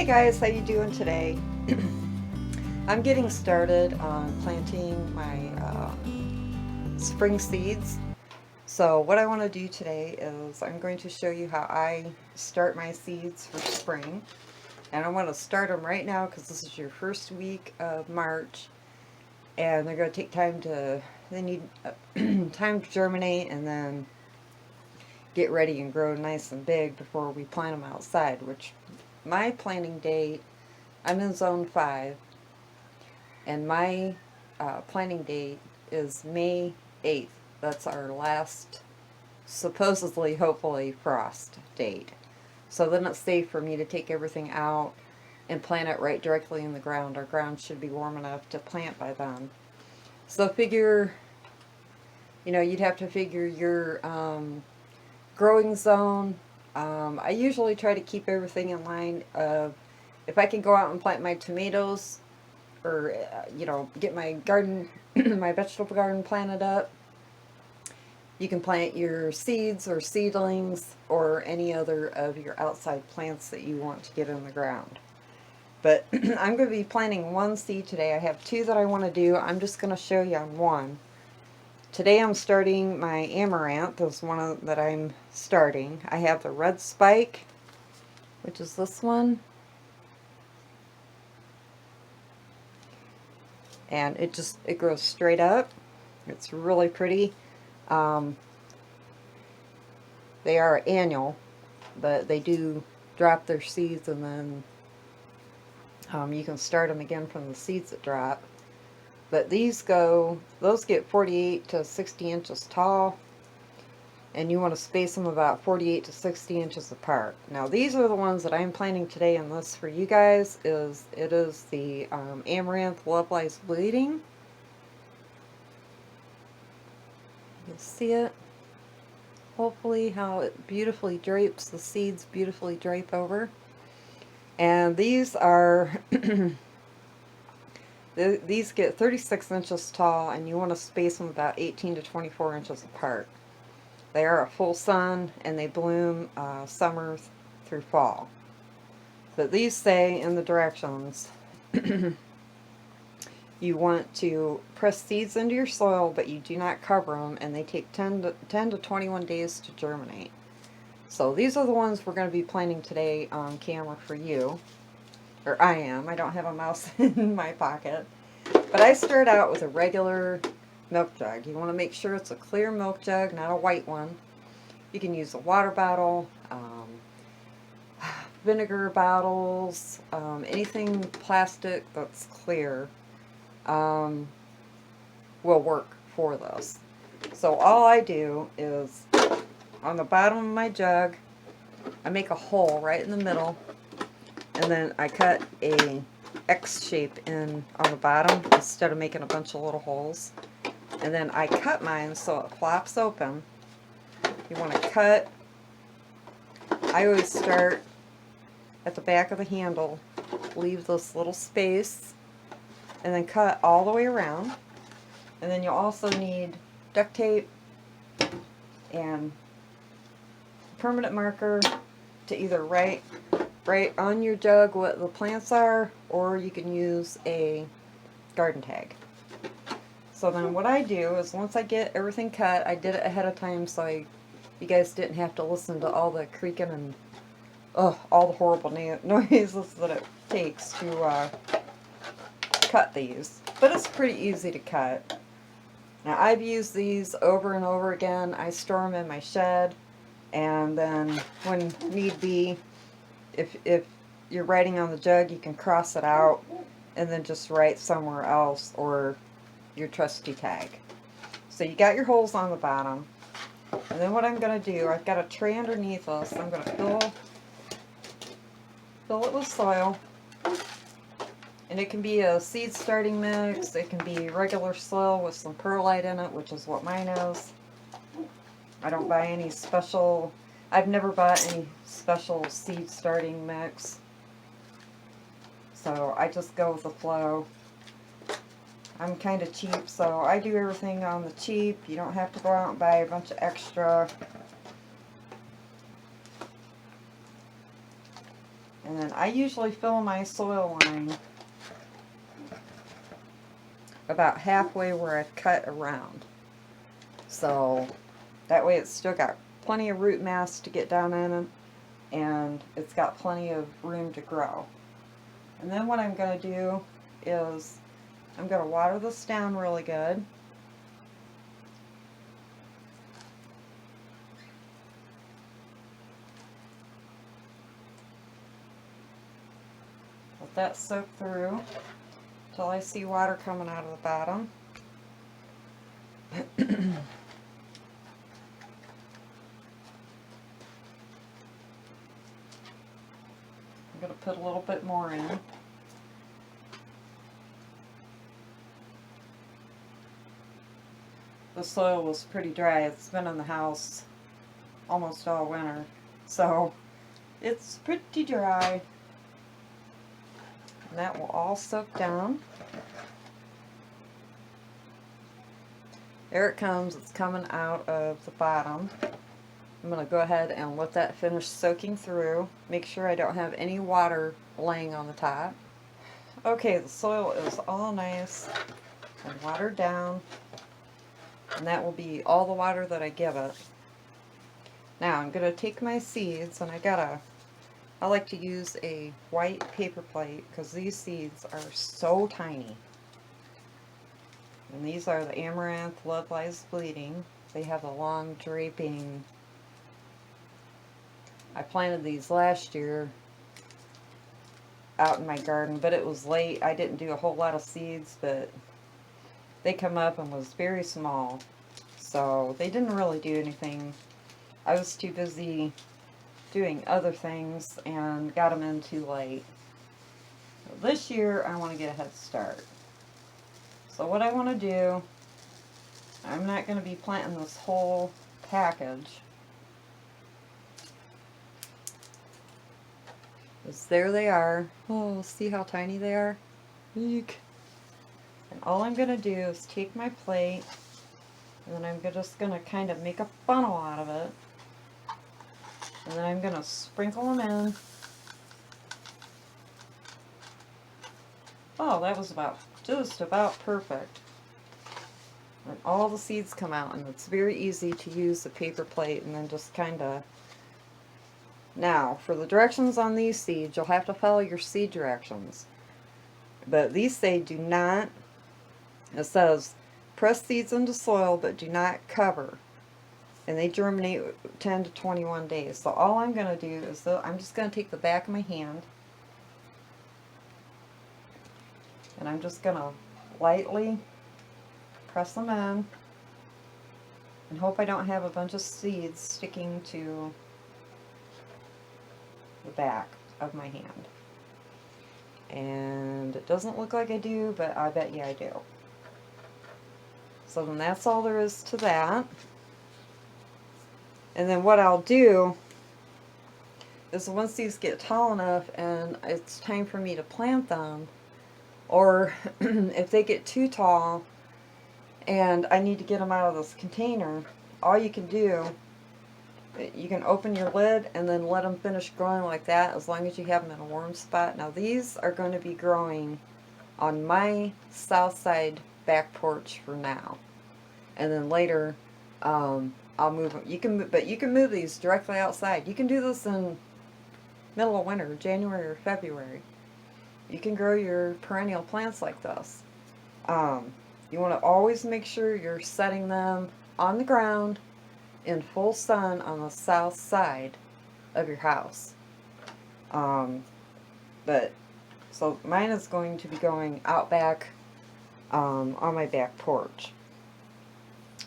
Hey guys, how you doing today? I'm getting started on planting my spring seeds. So what I want to do today is I'm going to show you how I start my seeds for spring. And I want to start them right now because this is your first week of March. And they're going to take time to, they need time to germinate and then get ready and grow nice and big before we plant them outside, which my planting date, I'm in zone 5, and my planting date is May 8th. That's our last, supposedly, hopefully, frost date. So then it's safe for me to take everything out and plant it right directly in the ground. Our ground should be warm enough to plant by then. So figure, you'd have to figure your growing zone. I usually try to keep everything in line of, if I can go out and plant my tomatoes or, get my garden, my vegetable garden planted up, you can plant your seeds or seedlings or any other of your outside plants that you want to get in the ground. But I'm going to be planting one seed today. I have 2 that I want to do. I'm just going to show you on one. Today I'm starting my Amaranth. That's one that I'm starting. I have the red spike, which is this one. And it grows straight up. It's really pretty. They are annual, but they do drop their seeds, and then you can start them again from the seeds that drop. But those get 48 to 60 inches tall, and you want to space them about 48 to 60 inches apart. Now these are the ones that I'm planting today, and this for you guys is the Amaranth Love Lies Bleeding. You'll see it. Hopefully how it beautifully drapes, the seeds beautifully drape over. And these are these get 36 inches tall, and you want to space them about 18 to 24 inches apart. They are a full sun, and they bloom summer through fall. But these say in the directions, you want to press seeds into your soil, but you do not cover them, and they take 10 to 21 days to germinate. So these are the ones we're going to be planting today on camera for you. Or I am. I don't have a mouse in my pocket. But I start out with a regular milk jug. You want to make sure it's a clear milk jug, not a white one. You can use a water bottle, vinegar bottles, anything plastic that's clear will work for this. So all I do is, on the bottom of my jug, I make a hole right in the middle, and then I cut a X shape in on the bottom instead of making a bunch of little holes. And then I cut mine so it flops open. You want to cut, I always start at the back of the handle, leave this little space, and then cut all the way around. And then you'll also need duct tape and permanent marker to either write on your jug what the plants are, or you can use a garden tag. So then what I do is, once I get everything cut, I did it ahead of time so you guys didn't have to listen to all the creaking and all the horrible noises that it takes to cut these. But it's pretty easy to cut. Now I've used these over and over again. I store them in my shed, and then when need be, if you're writing on the jug, you can cross it out and then just write somewhere else, or your trusty tag. So you got your holes on the bottom, and then what I'm going to do, I've got a tray underneath us. I'm going to fill it with soil, and it can be a seed starting mix, it can be regular soil with some perlite in it, which is what mine is. I don't buy any special, I've never bought any special seed starting mix, so I just go with the flow. I'm kind of cheap, so I do everything on the cheap. You don't have to go out and buy a bunch of extra. And then I usually fill my soil line about halfway where I've cut around. So that way it's still got plenty of root mass to get down in it, and it's got plenty of room to grow. And then what I'm going to do is I'm going to water this down really good. Let that soak through till I see water coming out of the bottom. I'm going to put a little bit more in. The soil was pretty dry. It's been in the house almost all winter, so it's pretty dry. And that will all soak down. There it comes. It's coming out of the bottom. I'm going to go ahead and let that finish soaking through. Make sure I don't have any water laying on the top. Okay, the soil is all nice and watered down, and that will be all the water that I give it. Now I'm going to take my seeds, and I like to use a white paper plate because these seeds are so tiny. And these are the Amaranth Love Lies Bleeding. They have a long draping. I planted these last year out in my garden, but it was late. I didn't do a whole lot of seeds, but they come up and was very small. So they didn't really do anything. I was too busy doing other things and got them in too late. So this year I want to get a head start. So what I want to do, I'm not going to be planting this whole package. Because there they are. Oh, see how tiny they are? Eek. And all I'm going to do is take my plate, and then I'm just going to kind of make a funnel out of it. And then I'm going to sprinkle them in. Oh, that was just about perfect. And all the seeds come out, and it's very easy to use the paper plate and then just kind of... Now, for the directions on these seeds, you'll have to follow your seed directions. But these say do not, it says, press seeds into soil, but do not cover. And they germinate 10 to 21 days. So all I'm going to do is, I'm just going to take the back of my hand, and I'm just going to lightly press them in, and hope I don't have a bunch of seeds sticking to the back of my hand. And it doesn't look like I do, but I bet you I do. So then that's all there is to that. And then what I'll do is once these get tall enough and it's time for me to plant them, or if they get too tall and I need to get them out of this container, all you can do, you can open your lid and then let them finish growing like that, as long as you have them in a warm spot. Now these are going to be growing on my south side back porch for now, and then later I'll move them. You can move these directly outside. You can do this in middle of winter, January or February. You can grow your perennial plants like this. You want to always make sure you're setting them on the ground in full sun on the south side of your house. But so mine is going to be going out back on my back porch,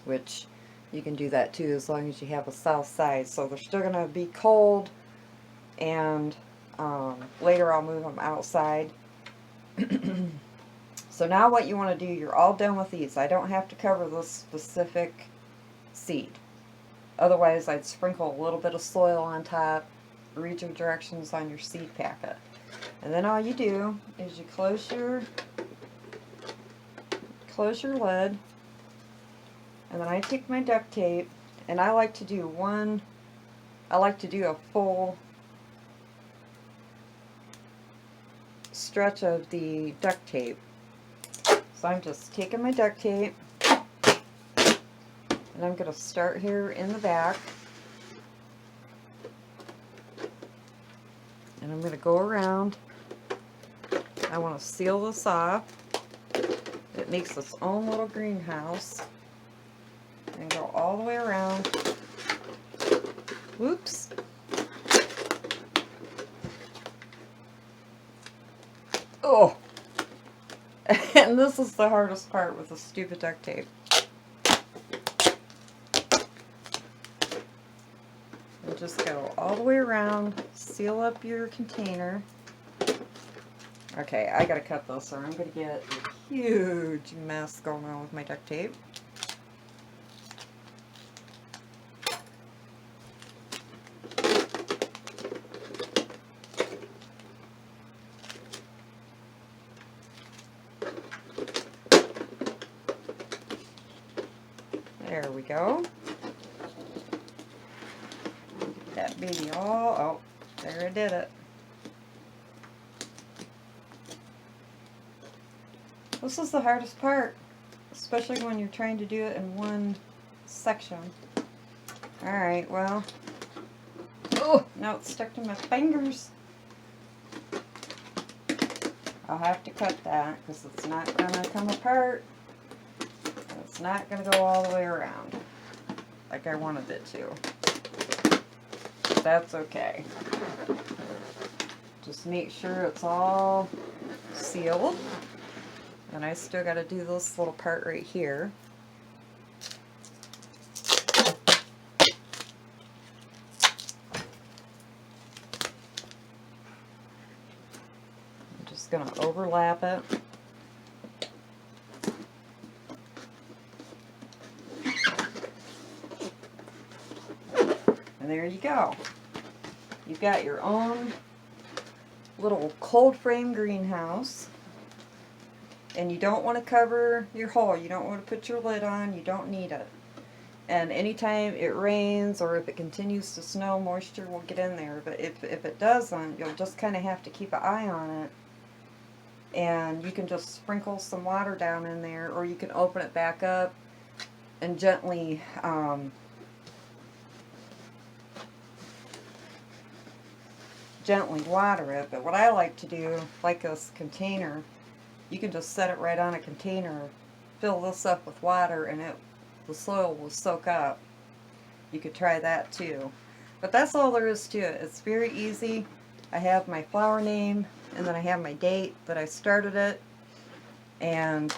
which you can do that too as long as you have a south side. So they're still going to be cold, and later I'll move them outside. So now what you want to do, you're all done with these. I don't have to cover this specific seed. Otherwise I'd sprinkle a little bit of soil on top, read your directions on your seed packet. And then all you do is you close your lid, and then I take my duct tape, and I like to do a full stretch of the duct tape. So I'm just taking my duct tape, and I'm going to start here in the back. And I'm going to go around. I want to seal this off. It makes its own little greenhouse. And go all the way around. Whoops. Oh! And this is the hardest part with the stupid duct tape. And just go all the way around, seal up your container. Okay, I gotta cut this or I'm gonna get a huge mess going on with my duct tape. There we go. That baby all, oh, there I did it. This is the hardest part, especially when you're trying to do it in one section. Alright, well, oh, now it's stuck to my fingers. I'll have to cut that because it's not going to come apart. It's not going to go all the way around like I wanted it to. That's okay. Just make sure it's all sealed. And I still got to do this little part right here. I'm just going to overlap it. And there you go. You've got your own little cold frame greenhouse. And you don't want to cover your hole. You don't want to put your lid on. You don't need it. And anytime it rains or if it continues to snow, moisture will get in there. But if it doesn't, you'll just kind of have to keep an eye on it. And you can just sprinkle some water down in there, or you can open it back up and gently water it. But what I like to do, like this container, you can just set it right on a container, fill this up with water, and the soil will soak up. You could try that too. But that's all there is to it. It's very easy. I have my flower name, and then I have my date that I started it. And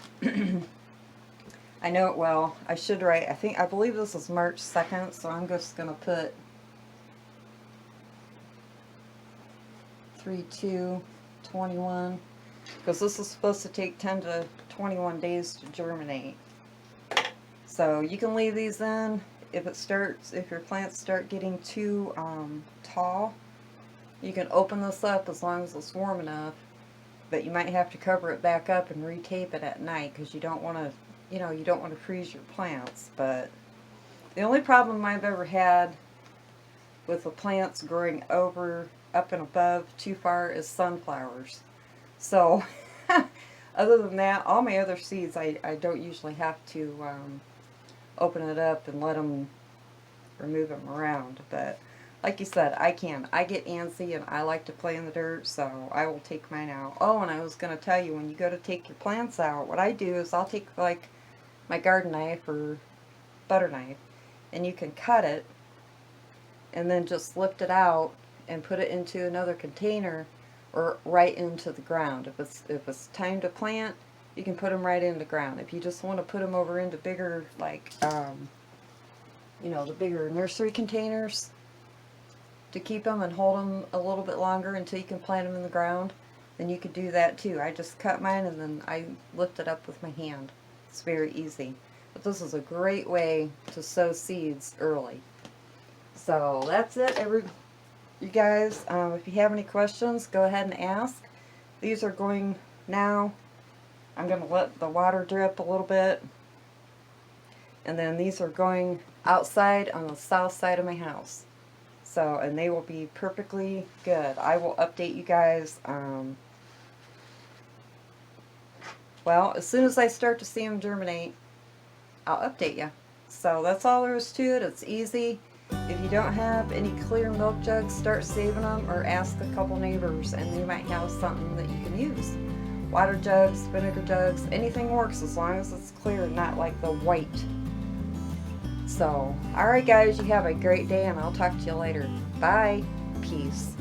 I know it well. I should write, I believe this is March 2nd, so I'm just going to put 3/2/21. Because this is supposed to take 10 to 21 days to germinate. So you can leave these in. If your plants start getting too tall, you can open this up as long as it's warm enough. But you might have to cover it back up and retape it at night because you don't want to, you don't want to freeze your plants. But the only problem I've ever had with the plants growing up and above too far is sunflowers. So, other than that, all my other seeds, I don't usually have to open it up and let them remove them around. But, like you said, I can. I get antsy and I like to play in the dirt, so I will take mine out. Oh, and I was going to tell you, when you go to take your plants out, what I do is I'll take, like, my garden knife or butter knife, and you can cut it, and then just lift it out and put it into another container, or right into the ground. If it's time to plant, you can put them right into the ground. If you just want to put them over into bigger, like, the bigger nursery containers to keep them and hold them a little bit longer until you can plant them in the ground, then you could do that too. I just cut mine and then I lift it up with my hand. It's very easy. But this is a great way to sow seeds early. So that's it, you guys. If you have any questions, go ahead and ask. These are going now. I'm going to let the water drip a little bit. And then these are going outside on the south side of my house. So, and they will be perfectly good. I will update you guys Well, as soon as I start to see them germinate, I'll update you. So that's all there is to it. It's easy. If you don't have any clear milk jugs, start saving them or ask a couple neighbors and they might have something that you can use. Water jugs, vinegar jugs, anything works as long as it's clear, not like the white. So, alright guys, you have a great day and I'll talk to you later. Bye. Peace.